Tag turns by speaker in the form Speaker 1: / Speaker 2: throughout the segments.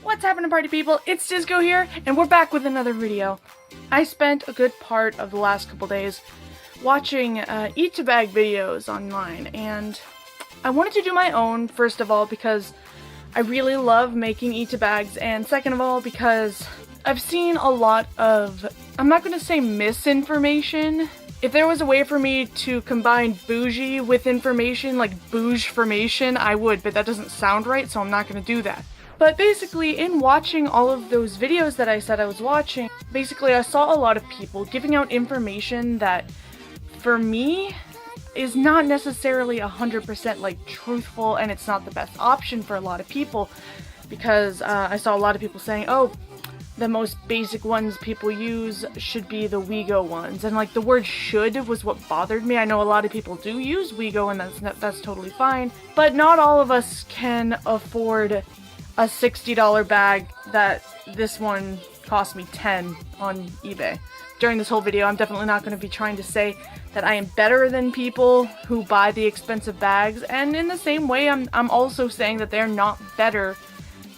Speaker 1: What's happening, party people? It's Disco here, and we're back with another video. I spent a good part of the last couple days watching eat-to-bag videos online, and I wanted to do my own, first of all, because I really love making eat-to-bags, and second of all, because I've seen a lot of, I'm not going to say misinformation. If there was a way for me to combine bougie with information, like bouge-formation, I would, but that doesn't sound right, so I'm not going to do that. But basically, in watching all of those videos that I said I was watching, basically I saw a lot of people giving out information that, for me, is not necessarily 100% like truthful, and it's not the best option for a lot of people, because I saw a lot of people saying, oh, the most basic ones people use should be the WeGo ones, and like the word should was what bothered me. I know a lot of people do use WeGo, and that's totally fine, but not all of us can afford a $60 bag that this one cost me $10 on eBay. During this whole video, I'm definitely not going to be trying to say that I am better than people who buy the expensive bags, and in the same way, I'm also saying that they're not better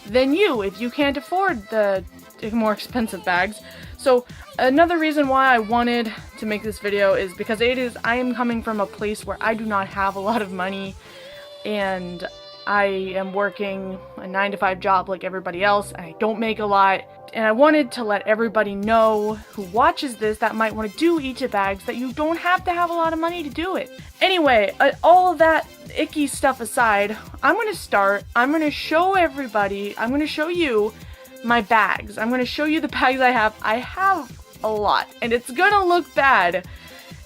Speaker 1: than you if you can't afford the more expensive bags. So another reason why I wanted to make this video is because I am coming from a place where I do not have a lot of money, and I am working a 9-to-5 job like everybody else, and I don't make a lot, and I wanted to let everybody know who watches this that might want to do eat-to-bags that you don't have to have a lot of money to do it. Anyway, all of that icky stuff aside, I'm going to show everybody, I'm going to show you my bags. I'm going to show you the bags I have. I have a lot, and it's going to look bad.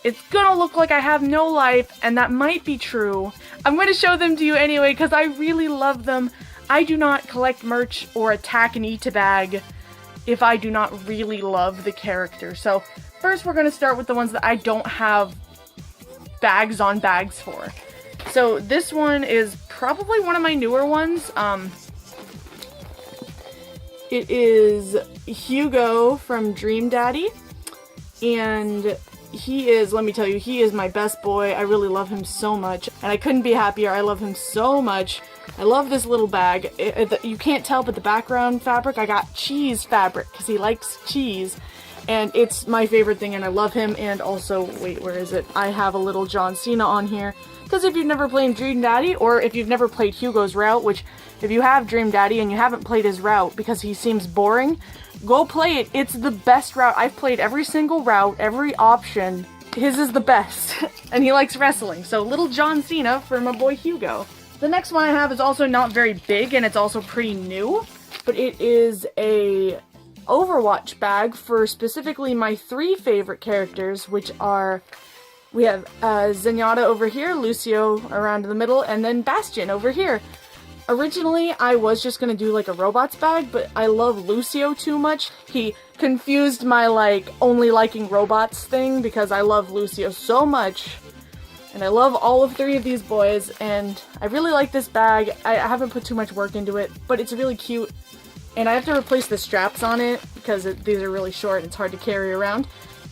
Speaker 1: It's gonna look like I have no life, and that might be true. I'm gonna show them to you anyway because I really love them. I do not collect merch or attack an eat-to-bag if I do not really love the character. So first we're gonna start with the ones that I don't have bags on bags for. So this one is probably one of my newer ones. It is Hugo from Dream Daddy, and he is, let me tell you, he is my best boy. I really love him so much, and I couldn't be happier. I love him so much. I love this little bag. You can't tell, but the background fabric, I got cheese fabric, because he likes cheese, and it's my favorite thing, and I love him. And also, wait, where is it? I have a little John Cena on here, because if you've never played Dream Daddy, or if you've never played Hugo's route, which, if you have Dream Daddy and you haven't played his route because he seems boring, go play it. It's the best route. I've played every single route, every option. His is the best. And he likes wrestling. So little John Cena for my boy Hugo. The next one I have is also not very big, and it's also pretty new. But it is a Overwatch bag for specifically my 3 favorite characters, which are, we have Zenyatta over here, Lucio around the middle, and then Bastion over here. Originally, I was just gonna do like a robots bag, but I love Lucio too much. He confused my like only liking robots thing, because I love Lucio so much. And I love all of 3 of these boys, and I really like this bag. I haven't put too much work into it, but it's really cute. And I have to replace the straps on it, because these are really short and it's hard to carry around.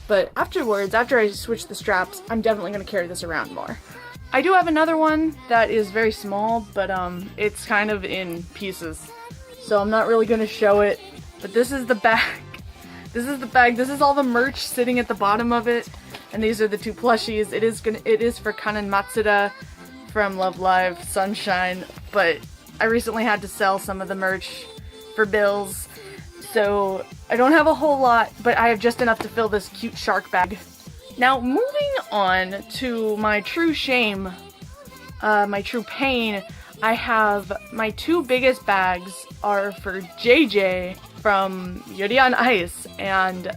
Speaker 1: But afterwards, after I switch the straps, I'm definitely gonna carry this around more. I do have another one that is very small, but it's kind of in pieces, so I'm not really going to show it. But this is the bag. This is the bag. This is all the merch sitting at the bottom of it, and these are the 2 plushies. It is for Kanan Matsuda from Love Live Sunshine, but I recently had to sell some of the merch for bills, so I don't have a whole lot, but I have just enough to fill this cute shark bag. Now, moving on to my true shame, my true pain, I have my 2 biggest bags are for JJ from Yuri on Ice and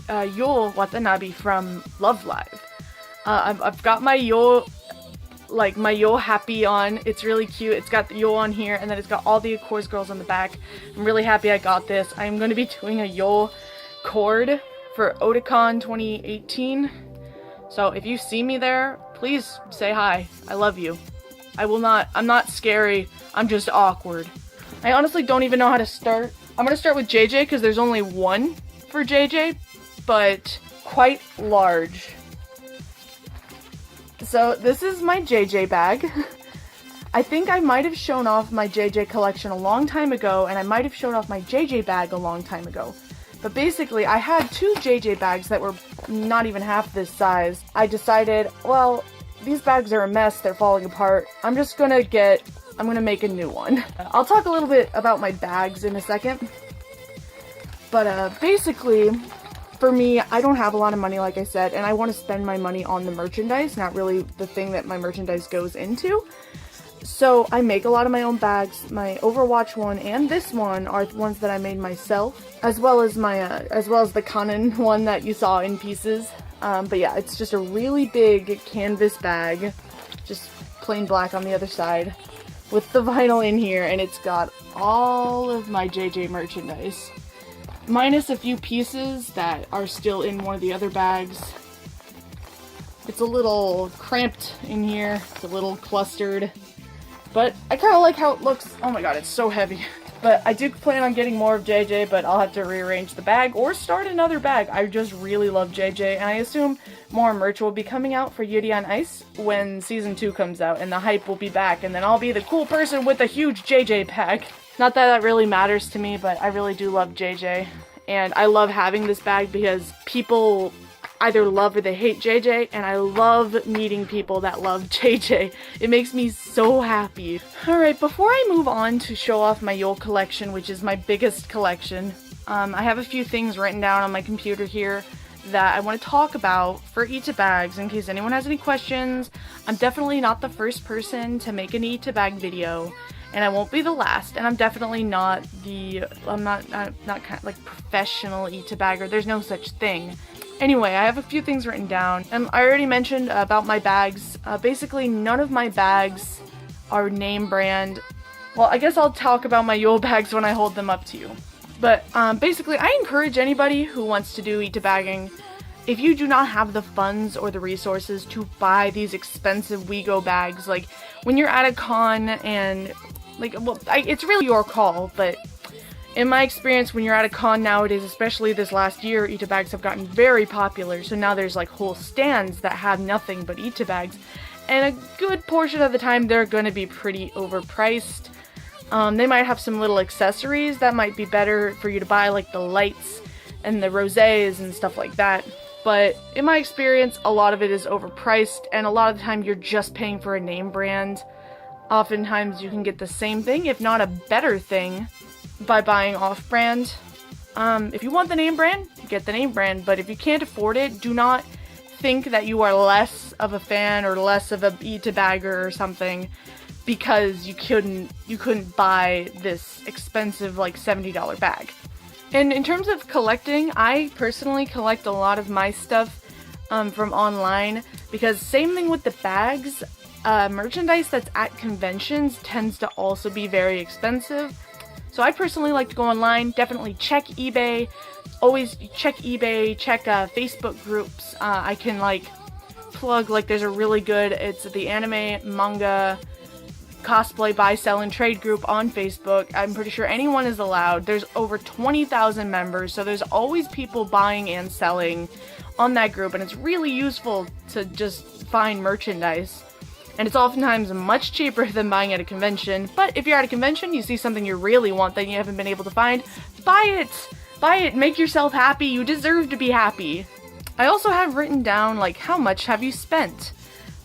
Speaker 1: Yo Watanabe from Love Live. I've got my Yo, like my Yo happy on. It's really cute. It's got the Yo on here, and then it's got all the Accords girls on the back. I'm really happy I got this. I'm going to be doing a Yo cord for Otakon 2018. So if you see me there, please say hi. I love you. I'm not scary. I'm just awkward. I honestly don't even know how to start. I'm gonna start with JJ because there's only one for JJ, but quite large. So this is my JJ bag. I think I might have shown off my JJ collection a long time ago, and I might have shown off my JJ bag a long time ago. But basically, I had 2 JJ bags that were not even half this size. I decided, well, these bags are a mess, they're falling apart. I'm gonna make a new one. I'll talk a little bit about my bags in a second. But basically, for me, I don't have a lot of money, like I said, and I want to spend my money on the merchandise, not really the thing that my merchandise goes into. So I make a lot of my own bags. My Overwatch one and this one are ones that I made myself, as well as the Conan one that you saw in pieces. But yeah, it's just a really big canvas bag, just plain black on the other side, with the vinyl in here, and it's got all of my JJ merchandise, minus a few pieces that are still in one of the other bags. It's a little cramped in here, it's a little clustered, but I kind of like how it looks. Oh my god, it's so heavy. But I do plan on getting more of JJ, but I'll have to rearrange the bag or start another bag. I just really love JJ, and I assume more merch will be coming out for Yuri on Ice when Season 2 comes out, and the hype will be back, and then I'll be the cool person with a huge JJ bag. Not that that really matters to me, but I really do love JJ. And I love having this bag because people either love or they hate JJ, and I love meeting people that love JJ. It makes me so happy. Alright, before I move on to show off my Yule collection, which is my biggest collection, I have a few things written down on my computer here that I want to talk about for Ita bags in case anyone has any questions. I'm definitely not the first person to make an Ita bag video, and I won't be the last, and I'm definitely not I'm not kind of like professional Ita bagger. There's no such thing. Anyway, I have a few things written down, and I already mentioned about my bags. Basically, none of my bags are name brand. Well, I guess I'll talk about my Yule bags when I hold them up to you. But basically, I encourage anybody who wants to do Ita bagging, if you do not have the funds or the resources to buy these expensive WeGo bags, like when you're at a con and like, well, it's really your call, but in my experience, when you're at a con nowadays, especially this last year, Ita bags have gotten very popular, so now there's like whole stands that have nothing but Ita bags, and a good portion of the time they're going to be pretty overpriced. They might have some little accessories that might be better for you to buy, like the lights and the rosés and stuff like that, but in my experience, a lot of it is overpriced, and a lot of the time you're just paying for a name brand. Oftentimes you can get the same thing, if not a better thing, by buying off-brand. If you want the name brand, get the name brand, but if you can't afford it, do not think that you are less of a fan or less of a Ita bagger or something because you couldn't buy this expensive like $70 bag. And in terms of collecting, I personally collect a lot of my stuff from online, because same thing with the bags, merchandise that's at conventions tends to also be very expensive. So I personally like to go online, definitely check eBay, always check eBay, check Facebook groups. I can like plug, like there's a really good, it's the anime, manga, cosplay, buy, sell, and trade group on Facebook. I'm pretty sure anyone is allowed. There's over 20,000 members, so there's always people buying and selling on that group, and it's really useful to just find merchandise. And it's oftentimes much cheaper than buying at a convention. But if you're at a convention, you see something you really want that you haven't been able to find, buy it! Buy it! Make yourself happy! You deserve to be happy! I also have written down, like, how much have you spent?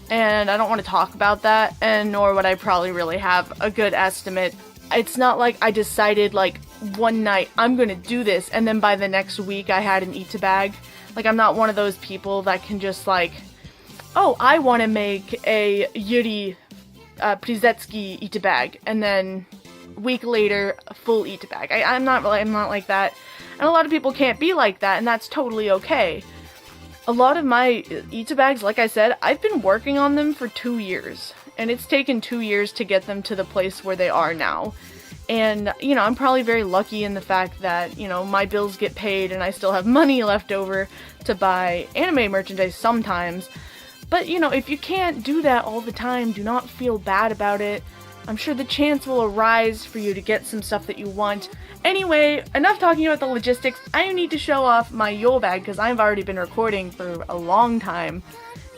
Speaker 1: And I don't want to talk about that, and nor would I probably really have a good estimate. It's not like I decided, like, one night, I'm gonna do this, and then by the next week I had an Ita bag. Like, I'm not one of those people that can just, like, oh, I want to make a Yuri Prizetsky Ita bag, and then a week later, a full Ita bag. I'm not like that, and a lot of people can't be like that, and that's totally okay. A lot of my Ita bags, like I said, I've been working on them for 2 years, and it's taken 2 years to get them to the place where they are now. And, you know, I'm probably very lucky in the fact that, you know, my bills get paid and I still have money left over to buy anime merchandise sometimes. But, you know, if you can't do that all the time, do not feel bad about it. I'm sure the chance will arise for you to get some stuff that you want. Anyway, enough talking about the logistics. I need to show off my Yule bag because I've already been recording for a long time.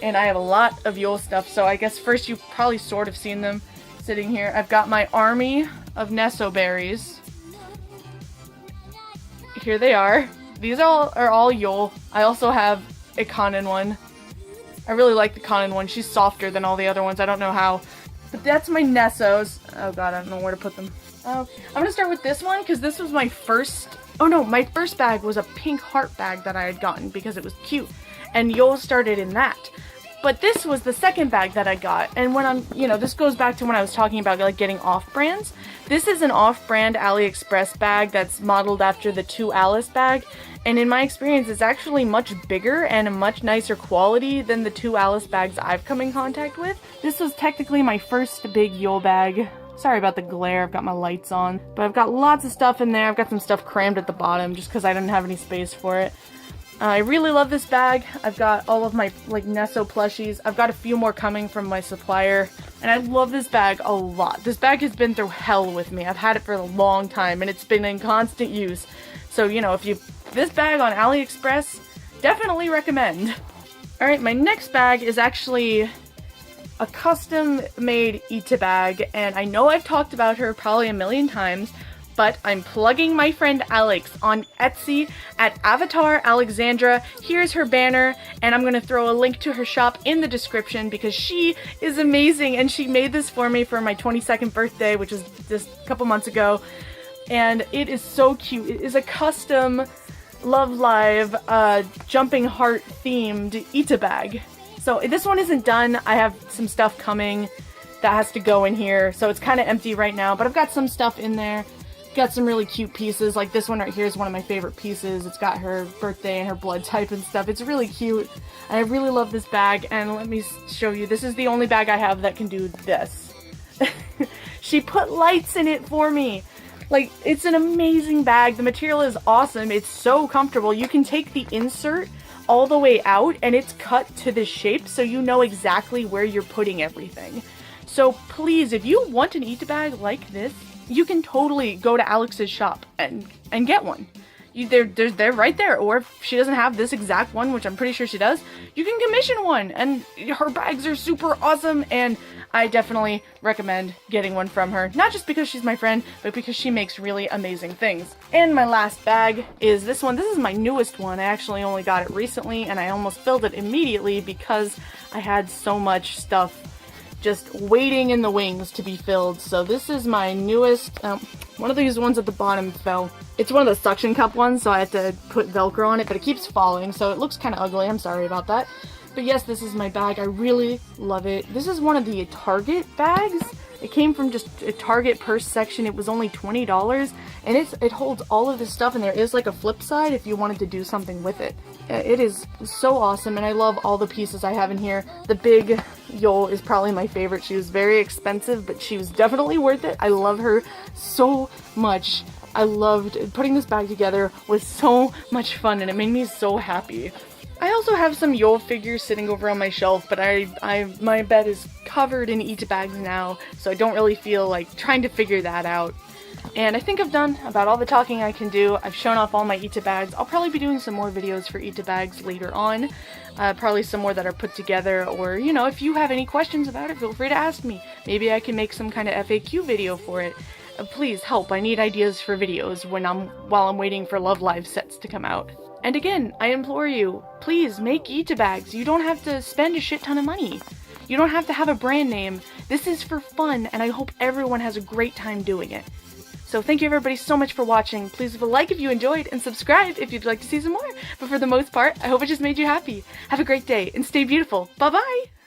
Speaker 1: And I have a lot of Yule stuff, so I guess first you've probably sort of seen them. sitting here. I've got my army of Nesso berries. Here they are. These are all Yule. I also have a Kanin one. I really like the Kanin one. She's softer than all the other ones. I don't know how. But that's my Nessos. Oh god, I don't know where to put them. I'm gonna start with this one because this was my first... Oh no, my first bag was a pink heart bag that I had gotten because it was cute. And Yule started in that. But this was the second bag that I got. And when I'm, you know, this goes back to when I was talking about like getting off-brands. This is an off-brand AliExpress bag that's modeled after the 2 Alice bag. And in my experience, it's actually much bigger and a much nicer quality than the 2 Alice bags I've come in contact with. This was technically my first big Yule bag. Sorry about the glare, I've got my lights on. But I've got lots of stuff in there. I've got some stuff crammed at the bottom just because I didn't have any space for it. I really love this bag. I've got all of my like Nesso plushies. I've got a few more coming from my supplier. And I love this bag a lot. This bag has been through hell with me. I've had it for a long time and it's been in constant use. So, you know, this bag on AliExpress, definitely recommend. Alright, my next bag is actually a custom-made Ita bag. And I know I've talked about her probably a million times, but I'm plugging my friend Alex on Etsy at Avatar Alexandra. Here's her banner, and I'm gonna throw a link to her shop in the description because she is amazing, and she made this for me for my 22nd birthday, which was just a couple months ago, and it is so cute. It is a custom Love Live jumping heart themed Ita bag. So this one isn't done. I have some stuff coming that has to go in here, so it's kind of empty right now, but I've got some stuff in there. Got some really cute pieces, like this one right here is one of my favorite pieces. It's got her birthday and her blood type and stuff. It's really cute. I really love this bag, and let me show you. This is the only bag I have that can do this. She put lights in it for me. Like, it's an amazing bag. The material is awesome. It's so comfortable. You can take the insert all the way out, and it's cut to the shape, so you know exactly where you're putting everything. So please, if you want an Ita bag like this, you can totally go to Alex's shop and get one. They're right there. Or if she doesn't have this exact one, which I'm pretty sure she does, you can commission one. And her bags are super awesome, and I definitely recommend getting one from her. Not just because she's my friend, but because she makes really amazing things. And my last bag is this one. This is my newest one. I actually only got it recently, and I almost filled it immediately because I had so much stuff just waiting in the wings to be filled. So this is my newest, one of these ones at the bottom fell. It's one of the suction cup ones, so I had to put Velcro on it, but it keeps falling, so it looks kind of ugly. I'm sorry about that. But yes, this is my bag. I really love it. This is one of the Target bags. It came from just a Target purse section. It was only $20, and it holds all of this stuff, and there is like a flip side if you wanted to do something with it. It is so awesome, and I love all the pieces I have in here. The big Yule is probably my favorite. She was very expensive, but she was definitely worth it. I love her so much. I loved putting this bag together. It was so much fun, and it made me so happy. I also have some Yule figures sitting over on my shelf, but my bed is covered in Ita bags now, so I don't really feel like trying to figure that out. And I think I've done about all the talking I can do. I've shown off all my Ita bags. I'll probably be doing some more videos for Ita bags later on. Probably some more that are put together, or, you know, if you have any questions about it, feel free to ask me. Maybe I can make some kind of FAQ video for it. Please help, I need ideas for videos while I'm waiting for Love Live sets to come out. And again, I implore you, please make Ita bags. You don't have to spend a shit ton of money. You don't have to have a brand name. This is for fun, and I hope everyone has a great time doing it. So thank you everybody so much for watching. Please leave a like if you enjoyed, and subscribe if you'd like to see some more. But for the most part, I hope it just made you happy. Have a great day, and stay beautiful. Bye-bye!